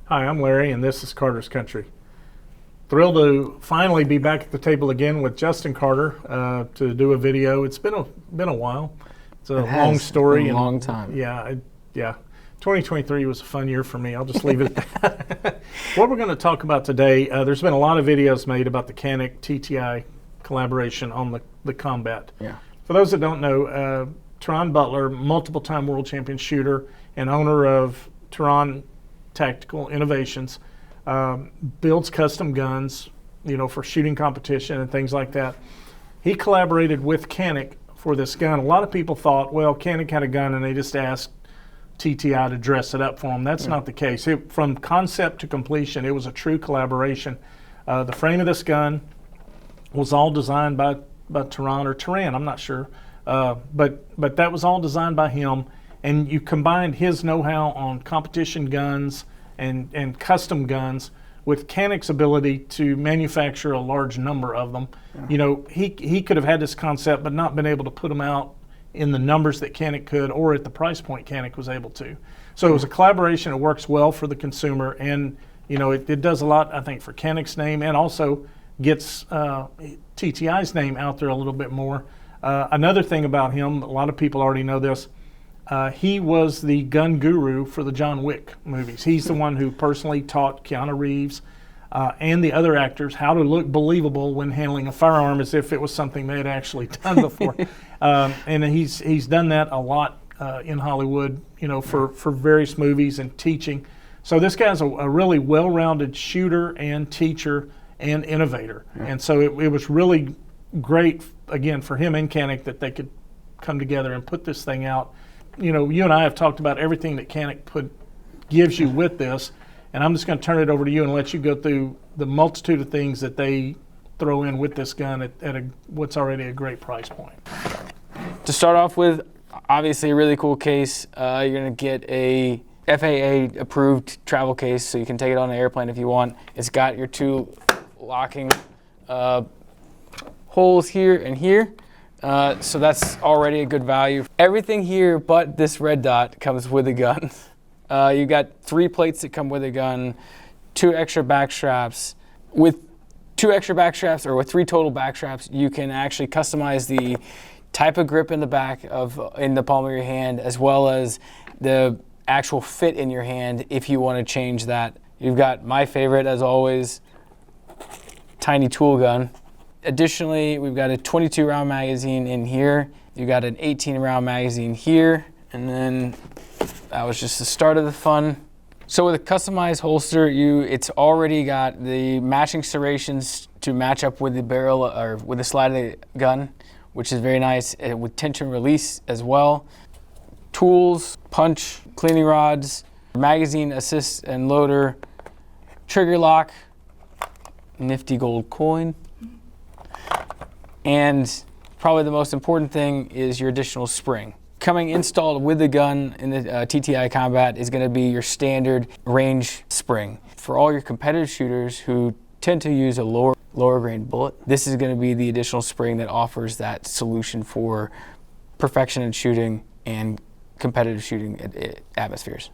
Hi, I'm Larry, and this is Carter's Country. Thrilled to finally be back at the table again with Justin Carter to do a video. It's been a while. It's a long story. Been a long time. Yeah. 2023 was a fun year for me. I'll just leave it at that. What we're going to talk about today, there's been a lot of videos made about the Canik TTI Collaboration on the Combat. Yeah. For those that don't know, Teron Butler, multiple-time world champion shooter and owner of Teron Tactical Innovations, builds custom guns, for shooting competition and things like that. He collaborated with Canik for this gun. A lot of people thought, well, Canik had a gun and they just asked TTI to dress it up for them. That's not the case. From concept to completion, it was a true collaboration. The frame of this gun was all designed by Teron or Teran, I'm not sure, but that was all designed by him. And you combined his know-how on competition guns and custom guns with Canik's ability to manufacture a large number of them. Yeah. He could have had this concept but not been able to put them out in the numbers that Canik could or at the price point Canik was able to. So it was a collaboration. It works well for the consumer, and it does a lot, I think, for Canik's name, and also gets TTI's name out there a little bit more. Another thing about him, a lot of people already know this, he was the gun guru for the John Wick movies. He's the one who personally taught Keanu Reeves and the other actors how to look believable when handling a firearm as if it was something they had actually done before. And he's done that a lot in Hollywood, for various movies and teaching. So this guy's a really well-rounded shooter and teacher and innovator. Yeah. And so it was really great, again, for him and Canik that they could come together and put this thing out. You and I have talked about everything that Canik gives you with this, and I'm just going to turn it over to you and let you go through the multitude of things that they throw in with this gun at what's already a great price point. To start off with, obviously a really cool case. You're going to get a FAA approved travel case, so you can take it on an airplane if you want. It's got your two locking holes here and here. So that's already a good value. Everything here but this red dot comes with a gun. You got 3 plates that come with a gun, 2 extra back straps. With 2 extra back straps, or with 3 total back straps, you can actually customize the type of grip in the back in the palm of your hand, as well as the actual fit in your hand if you want to change that. You've got my favorite, as always, tiny tool gun. Additionally, we've got a 22 round magazine in here. You got an 18 round magazine here, and then that was just the start of the fun. So with a customized holster, it's already got the matching serrations to match up with the barrel or with the slide of the gun, which is very nice, with tension release as well. Tools, punch, cleaning rods, magazine assist and loader, trigger lock, nifty gold coin. And probably the most important thing is your additional spring. Coming installed with the gun in the TTI Combat is going to be your standard range spring. For all your competitive shooters who tend to use a lower grain bullet, this is going to be the additional spring that offers that solution for perfection in shooting and competitive shooting atmospheres.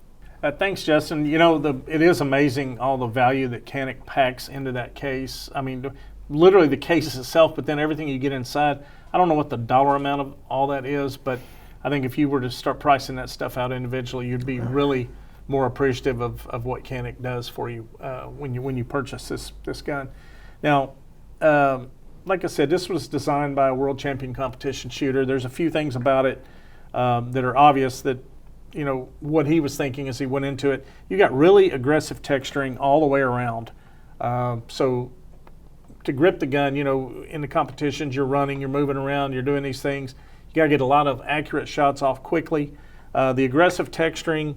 Thanks, Justin. It is amazing all the value that Canik packs into that case. I mean, literally the case itself, but then everything you get inside. I don't know what the dollar amount of all that is, but I think if you were to start pricing that stuff out individually, you'd be really more appreciative of what Canik does for you when you purchase this gun. Now, like I said, this was designed by a world champion competition shooter. There's a few things about it that are obvious that what he was thinking as he went into it. You got really aggressive texturing all the way around. So to grip the gun, in the competitions, you're running, you're moving around, you're doing these things. You got to get a lot of accurate shots off quickly. The aggressive texturing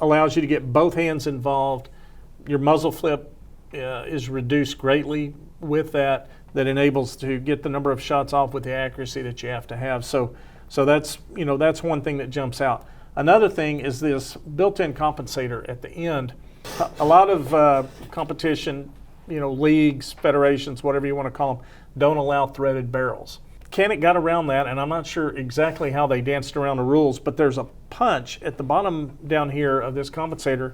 allows you to get both hands involved. Your muzzle flip is reduced greatly with that enables to get the number of shots off with the accuracy that you have to have. So that's one thing that jumps out. Another thing is this built-in compensator at the end. A lot of competition, leagues, federations, whatever you want to call them, don't allow threaded barrels. Canik got around that, and I'm not sure exactly how they danced around the rules, but there's a punch at the bottom down here of this compensator.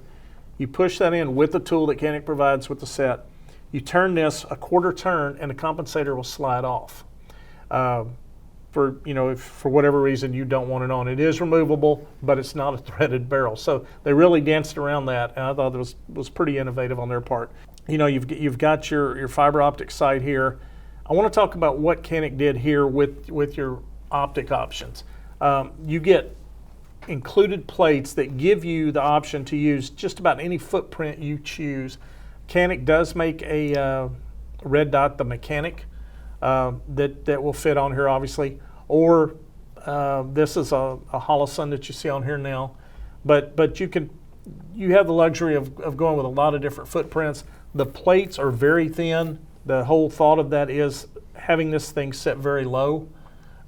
You push that in with the tool that Canik provides with the set. You turn this a quarter turn and the compensator will slide off. For, you know, if for whatever reason you don't want it on. It is removable, but it's not a threaded barrel. So they really danced around that, and I thought it was pretty innovative on their part. You know, you've got your fiber optic sight here. I want to talk about what Canik did here with your optic options. You get included plates that give you the option to use just about any footprint you choose. Canik does make a red dot, the mechanic, that will fit on here, obviously, or this is a Holosun that you see on here now. But you have the luxury of going with a lot of different footprints. The plates are very thin. The whole thought of that is having this thing set very low,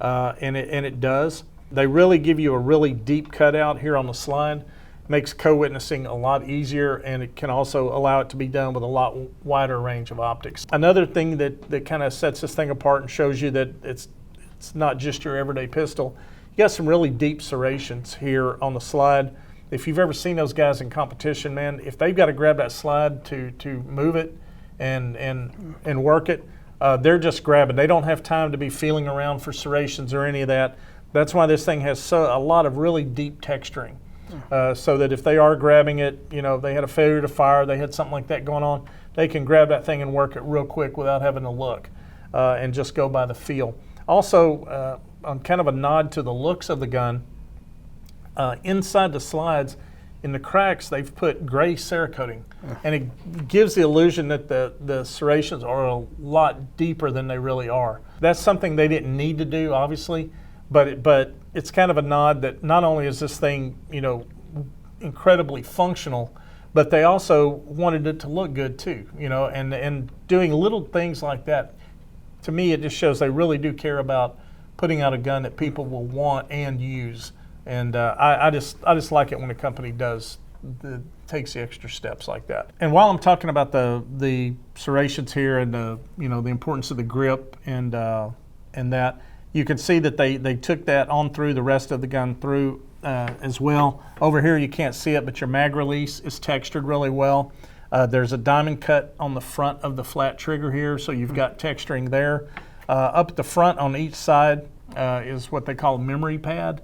and it does. They really give you a really deep cutout here on the slide. Makes co-witnessing a lot easier, and it can also allow it to be done with a lot wider range of optics. Another thing that kind of sets this thing apart and shows you that it's not just your everyday pistol, you got some really deep serrations here on the slide. If you've ever seen those guys in competition, man, if they've got to grab that slide to move it and work it, they're just grabbing. They don't have time to be feeling around for serrations or any of that. That's why this thing has a lot of really deep texturing. So that if they are grabbing it, you know, they had a failure to fire, they had something like that going on, they can grab that thing and work it real quick without having to look and just go by the feel. Also, on kind of a nod to the looks of the gun, inside the slides, in the cracks, they've put gray Cerakoting, and it gives the illusion that the serrations are a lot deeper than they really are. That's something they didn't need to do, obviously, but it's kind of a nod that not only is this thing, you know, incredibly functional, but they also wanted it to look good too, you know, and doing little things like that, to me, it just shows they really do care about putting out a gun that people will want and use. And I just like it when a company takes the extra steps like that. And while I'm talking about the serrations here and the importance of the grip and that, you can see that they took that on through the rest of the gun through as well. Over here you can't see it, but your mag release is textured really well. There's a diamond cut on the front of the flat trigger here, so you've got texturing there. Up at the front on each side is what they call a memory pad,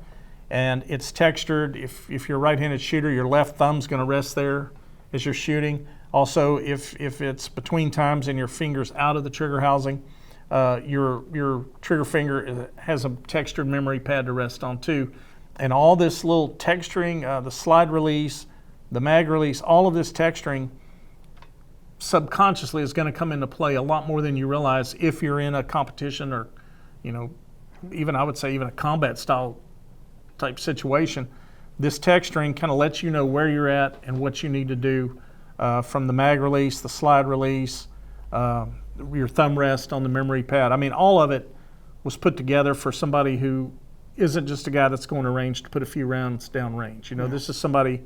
and it's textured. If you're a right-handed shooter, your left thumb's going to rest there as you're shooting. Also, if it's between times and your finger's out of the trigger housing, your trigger finger has a textured memory pad to rest on too. And all this little texturing, the slide release, the mag release, all of this texturing subconsciously is going to come into play a lot more than you realize if you're in a competition or, you know, even I would say even a combat style type situation. This texturing kind of lets you know where you're at and what you need to do from the mag release, the slide release, your thumb rest on the memory pad. I mean, all of it was put together for somebody who isn't just a guy that's going to range to put a few rounds down range. You know, this is somebody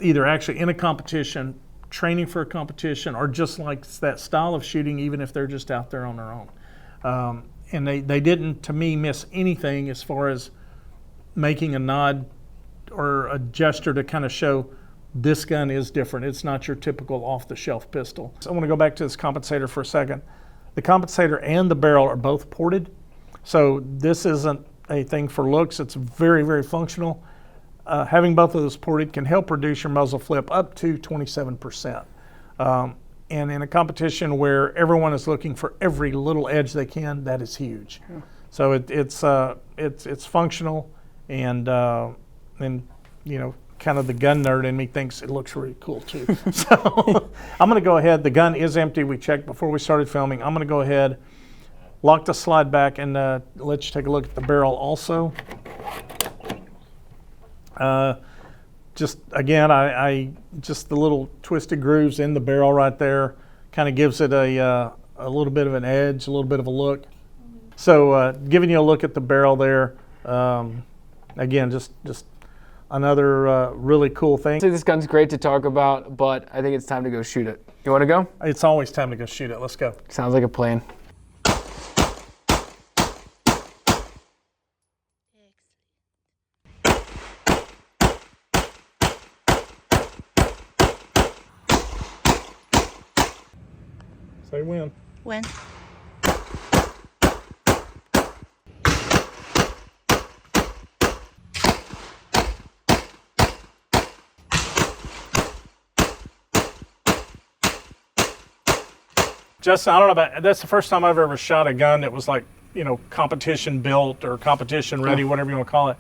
either actually in a competition, training for a competition, or just likes that style of shooting, even if they're just out there on their own. And they didn't, to me, miss anything as far as making a nod or a gesture to kind of show this gun is different. It's not your typical off-the-shelf pistol. So I want to go back to this compensator for a second. The compensator and the barrel are both ported, so this isn't a thing for looks. It's very, very functional. Having both of those ported can help reduce your muzzle flip up to 27%. And in a competition where everyone is looking for every little edge they can, that is huge. Yeah. So it's functional, and you know, kind of the gun nerd in me thinks it looks really cool too. So I'm going to go ahead. The gun is empty. We checked before we started filming. I'm going to go ahead, lock the slide back, and let you take a look at the barrel also. Just again, I just the little twisted grooves in the barrel right there kind of gives it a little bit of an edge, a little bit of a look. So giving you a look at the barrel there, again, just another really cool thing. This gun's great to talk about, but I think it's time to go shoot it. You want to go? It's always time to go shoot it. Let's go. Sounds like a plan. Say when. When? Justin, I don't know about, that's the first time I've ever shot a gun that was like, you know, competition built or competition ready, whatever you want to call it.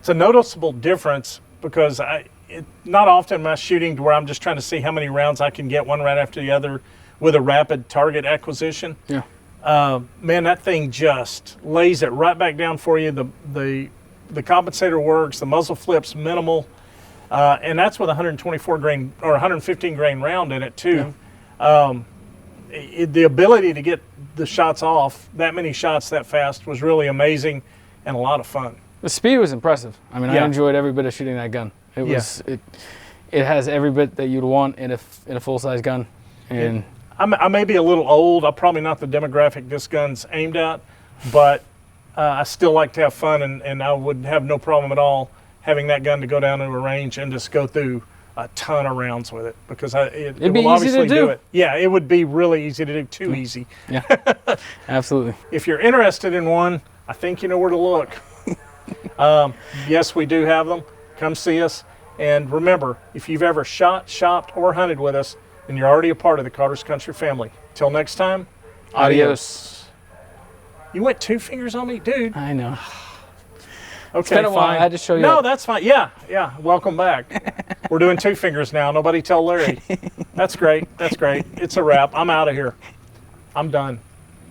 It's a noticeable difference because not often am I shooting to where I'm just trying to see how many rounds I can get one right after the other with a rapid target acquisition. Yeah. Man, that thing just lays it right back down for you. The compensator works, the muzzle flip's minimal, and that's with 124 grain or 115 grain round in it too. Yeah. The ability to get the shots off, that many shots that fast, was really amazing and a lot of fun. The speed was impressive. I mean, Yeah. I enjoyed every bit of shooting that gun. It was it has every bit that you'd want in a full-size gun. And I may be a little old. I'm probably not the demographic this gun's aimed at, but I still like to have fun, and I would have no problem at all having that gun to go down to a range and just go through a ton of rounds with it, because it It'd be will easy to obviously do. it. Yeah, it would be really easy to do, too easy. yeah, absolutely. If you're interested in one, I think you know where to look. Yes, we do have them. Come see us. And remember, if you've ever shot, shopped, or hunted with us, then you're already a part of the Carter's Country family. Till next time, Adios. You went 2 fingers on me, dude. I know. Okay, It's been a while. fine. I had to show you. No, up. that's fine. Yeah. Welcome back. We're doing 2 fingers now. Nobody tell Larry. That's great. It's a wrap. I'm out of here. I'm done.